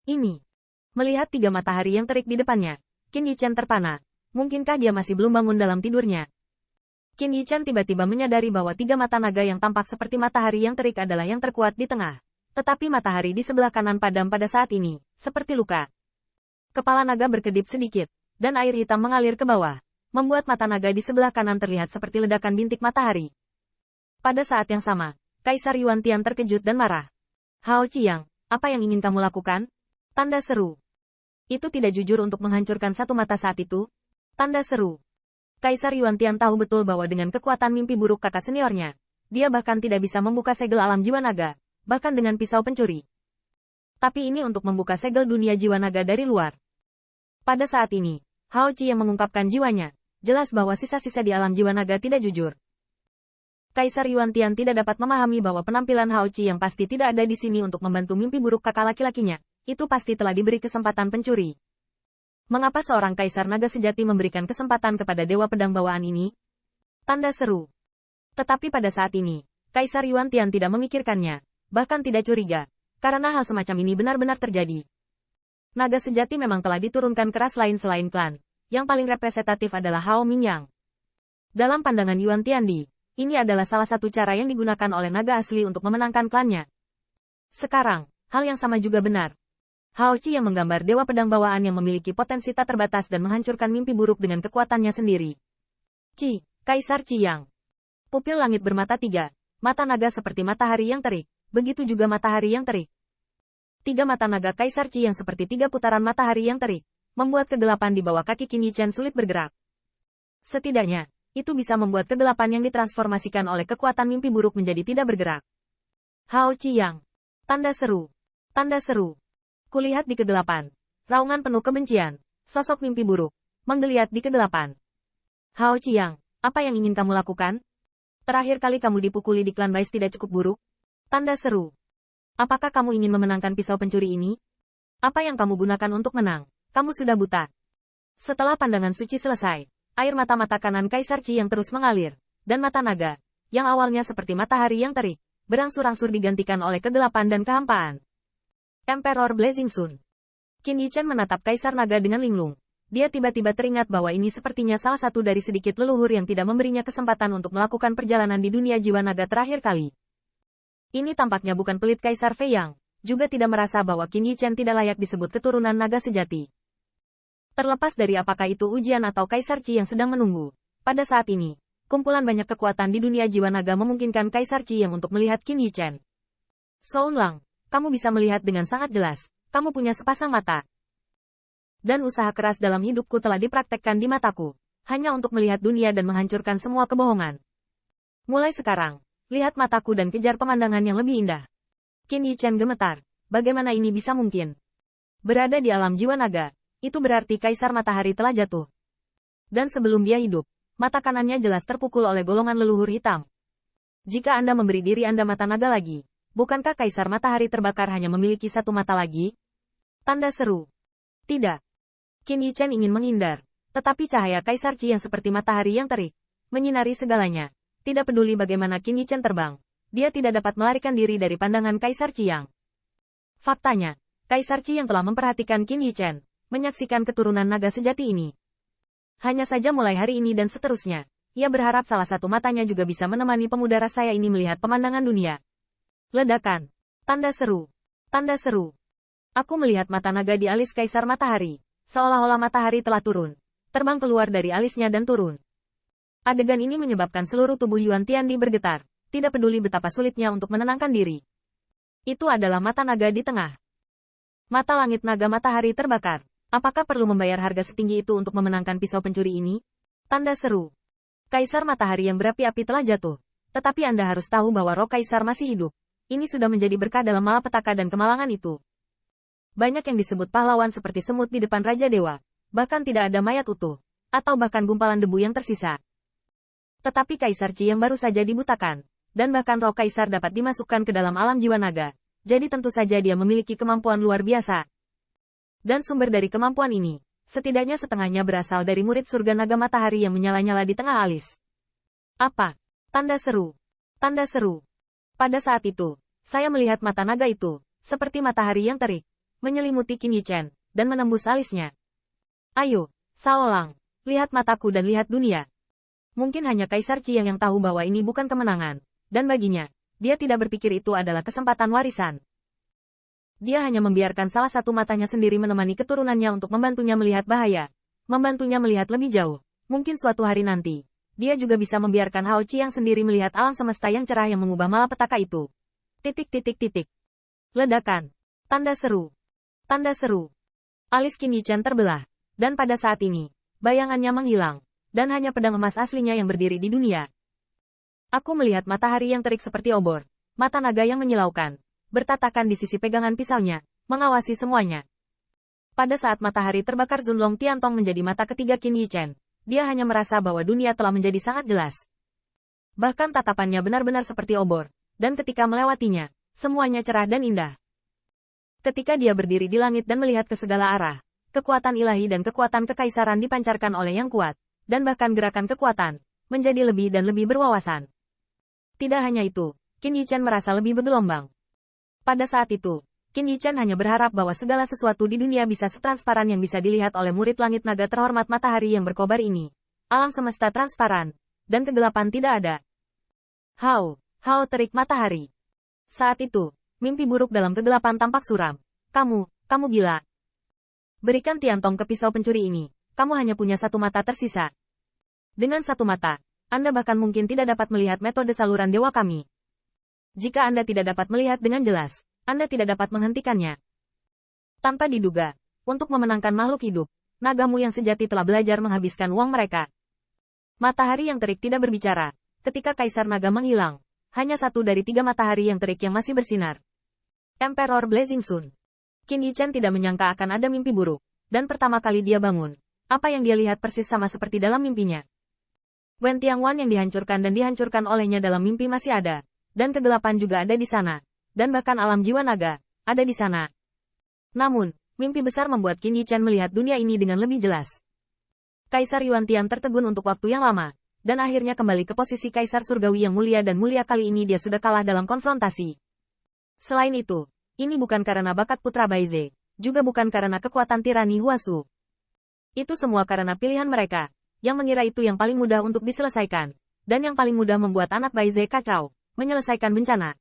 Ini. Melihat 3 matahari yang terik di depannya, Qin Yichen terpana. Mungkinkah dia masih belum bangun dalam tidurnya? Qin Yichen tiba-tiba menyadari bahwa 3 mata naga yang tampak seperti matahari yang terik adalah yang terkuat di tengah. Tetapi matahari di sebelah kanan padam pada saat ini, seperti luka. Kepala naga berkedip sedikit, dan air hitam mengalir ke bawah, membuat mata naga di sebelah kanan terlihat seperti ledakan bintik matahari. Pada saat yang sama, Kaisar Yuan Tian terkejut dan marah. Hao Qiang, apa yang ingin kamu lakukan? Tanda seru. Itu tidak jujur untuk menghancurkan satu mata saat itu. Tanda seru. Kaisar Yuan Tian tahu betul bahwa dengan kekuatan mimpi buruk kakak seniornya, dia bahkan tidak bisa membuka segel alam jiwa naga, bahkan dengan pisau pencuri. Tapi ini untuk membuka segel dunia jiwa naga dari luar. Pada saat ini, Hao Qiang mengungkapkan jiwanya, jelas bahwa sisa-sisa di alam jiwa naga tidak jujur. Kaisar Yuan Tian tidak dapat memahami bahwa penampilan Hao Qiang pasti tidak ada di sini untuk membantu mimpi buruk kakak laki-lakinya. Itu pasti telah diberi kesempatan pencuri. Mengapa seorang kaisar naga sejati memberikan kesempatan kepada dewa pedang bawaan ini? Tanda seru. Tetapi pada saat ini, Kaisar Yuan Tian tidak memikirkannya, bahkan tidak curiga, karena hal semacam ini benar-benar terjadi. Naga sejati memang telah diturunkan ke ras lain selain klan. Yang paling representatif adalah Hao Mingyang. Dalam pandangan Yuan Tiandi, ini adalah salah satu cara yang digunakan oleh naga asli untuk memenangkan klannya. Sekarang, hal yang sama juga benar. Hao Qiang menggambar dewa pedang bawaan yang memiliki potensi tak terbatas dan menghancurkan mimpi buruk dengan kekuatannya sendiri. Kaisar Qiang. Pupil langit bermata 3, mata naga seperti matahari yang terik, begitu juga matahari yang terik. 3 mata naga Kaisar Qiang seperti 3 putaran matahari yang terik, membuat kegelapan di bawah kaki Qin Yichen sulit bergerak. Setidaknya, itu bisa membuat kegelapan yang ditransformasikan oleh kekuatan mimpi buruk menjadi tidak bergerak. Hao Qiang. Tanda seru. Tanda seru. Kulihat di kegelapan. Raungan penuh kebencian. Sosok mimpi buruk. Menggeliat di kegelapan. Hao Qiang, apa yang ingin kamu lakukan? Terakhir kali kamu dipukuli di klan Bais tidak cukup buruk? Tanda seru. Apakah kamu ingin memenangkan pisau pencuri ini? Apa yang kamu gunakan untuk menang? Kamu sudah buta. Setelah pandangan suci selesai, air mata-mata kanan Kaisar Qiang terus mengalir, dan mata naga, yang awalnya seperti matahari yang terik, berangsur-angsur digantikan oleh kegelapan dan kehampaan. Emperor Blazing Sun. Qin Yichen menatap Kaisar Naga dengan linglung. Dia tiba-tiba teringat bahwa ini sepertinya salah satu dari sedikit leluhur yang tidak memberinya kesempatan untuk melakukan perjalanan di dunia jiwa naga terakhir kali. Ini tampaknya bukan pelit Kaisar Fei Yang, juga tidak merasa bahwa Qin Yichen tidak layak disebut keturunan naga sejati. Terlepas dari apakah itu ujian atau Kaisar Qi yang sedang menunggu, pada saat ini, kumpulan banyak kekuatan di dunia jiwa naga memungkinkan Kaisar Qi yang untuk melihat Qin Yichen. Soun Lang, kamu bisa melihat dengan sangat jelas, kamu punya sepasang mata. Dan usaha keras dalam hidupku telah dipraktekkan di mataku, hanya untuk melihat dunia dan menghancurkan semua kebohongan. Mulai sekarang, lihat mataku dan kejar pemandangan yang lebih indah. Qin Yichen gemetar, bagaimana ini bisa mungkin? Berada di alam jiwa naga. Itu berarti Kaisar Matahari telah jatuh. Dan sebelum dia hidup, mata kanannya jelas terpukul oleh golongan leluhur hitam. Jika Anda memberi diri Anda mata naga lagi, bukankah Kaisar Matahari terbakar hanya memiliki satu mata lagi? Tanda seru. Tidak. Qin Yichen ingin menghindar, tetapi cahaya Kaisar Qi yang seperti matahari yang terik, menyinari segalanya. Tidak peduli bagaimana Qin Yichen terbang, dia tidak dapat melarikan diri dari pandangan Kaisar Qiang. Faktanya, Kaisar Qi yang telah memperhatikan Qin Yichen, menyaksikan keturunan naga sejati ini. Hanya saja mulai hari ini dan seterusnya, ia berharap salah satu matanya juga bisa menemani pemuda rasaya ini melihat pemandangan dunia. Ledakan. Tanda seru. Tanda seru. Aku melihat mata naga di alis Kaisar Matahari, seolah-olah matahari telah turun, terbang keluar dari alisnya dan turun. Adegan ini menyebabkan seluruh tubuh Yuan Tiandi bergetar, tidak peduli betapa sulitnya untuk menenangkan diri. Itu adalah mata naga di tengah. Mata langit naga matahari terbakar. Apakah perlu membayar harga setinggi itu untuk memenangkan pisau pencuri ini? Tanda seru. Kaisar Matahari yang berapi-api telah jatuh. Tetapi Anda harus tahu bahwa roh Kaisar masih hidup. Ini sudah menjadi berkah dalam malapetaka dan kemalangan itu. Banyak yang disebut pahlawan seperti semut di depan Raja Dewa. Bahkan tidak ada mayat utuh. Atau bahkan gumpalan debu yang tersisa. Tetapi Kaisar Qi yang baru saja dibutakan. Dan bahkan roh Kaisar dapat dimasukkan ke dalam alam jiwa naga. Jadi tentu saja dia memiliki kemampuan luar biasa. Dan sumber dari kemampuan ini, setidaknya setengahnya berasal dari murid surga naga matahari yang menyala-nyala di tengah alis. Apa? Tanda seru. Tanda seru. Pada saat itu, saya melihat mata naga itu, seperti matahari yang terik, menyelimuti Qin Yichen, dan menembus alisnya. Ayo, Shaolang, lihat mataku dan lihat dunia. Mungkin hanya Kaisar Qiang yang tahu bahwa ini bukan kemenangan, dan baginya, dia tidak berpikir itu adalah kesempatan warisan. Dia hanya membiarkan salah satu matanya sendiri menemani keturunannya untuk membantunya melihat bahaya, membantunya melihat lebih jauh. Mungkin suatu hari nanti, dia juga bisa membiarkan Hao Qiang sendiri melihat alam semesta yang cerah yang mengubah malapetaka itu. Ledakan. Tanda seru. Tanda seru. Alis Qin Yichen terbelah, dan pada saat ini, bayangannya menghilang, dan hanya pedang emas aslinya yang berdiri di dunia. Aku melihat matahari yang terik seperti obor, mata naga yang menyilaukan, bertatakan di sisi pegangan pisaunya, mengawasi semuanya. Pada saat matahari terbakar, Zunlong Tiantong menjadi mata ketiga Qin Yichen. Dia hanya merasa bahwa dunia telah menjadi sangat jelas. Bahkan tatapannya benar-benar seperti obor, dan ketika melewatinya, semuanya cerah dan indah. Ketika dia berdiri di langit dan melihat ke segala arah, kekuatan ilahi dan kekuatan kekaisaran dipancarkan oleh yang kuat, dan bahkan gerakan kekuatan, menjadi lebih dan lebih berwawasan. Tidak hanya itu, Qin Yichen merasa lebih bergelombang. Pada saat itu, Qin Yichen hanya berharap bahwa segala sesuatu di dunia bisa setransparan yang bisa dilihat oleh murid langit naga terhormat matahari yang berkobar ini. Alam semesta transparan, dan kegelapan tidak ada. Hao terik matahari. Saat itu, mimpi buruk dalam kegelapan tampak suram. Kamu gila. Berikan Tiantong ke pisau pencuri ini, kamu hanya punya satu mata tersisa. Dengan satu mata, Anda bahkan mungkin tidak dapat melihat metode saluran dewa kami. Jika Anda tidak dapat melihat dengan jelas, Anda tidak dapat menghentikannya. Tanpa diduga, untuk memenangkan makhluk hidup, nagamu yang sejati telah belajar menghabiskan uang mereka. Matahari yang terik tidak berbicara. Ketika Kaisar Naga menghilang, hanya satu dari 3 matahari yang terik yang masih bersinar. Emperor Blazing Sun. Qin Yichen tidak menyangka akan ada mimpi buruk, dan pertama kali dia bangun, apa yang dia lihat persis sama seperti dalam mimpinya. Wen Tiangwan yang dihancurkan dan dihancurkan olehnya dalam mimpi masih ada, dan kegelapan juga ada di sana. Dan bahkan alam jiwa naga, ada di sana. Namun, mimpi besar membuat Qin Yichen melihat dunia ini dengan lebih jelas. Kaisar Yuan Tian tertegun untuk waktu yang lama, dan akhirnya kembali ke posisi Kaisar Surgawi yang mulia dan mulia. Kali ini dia sudah kalah dalam konfrontasi. Selain itu, ini bukan karena bakat putra Baize, juga bukan karena kekuatan tirani Huasu. Itu semua karena pilihan mereka, yang mengira itu yang paling mudah untuk diselesaikan, dan yang paling mudah membuat anak Baize kacau, menyelesaikan bencana.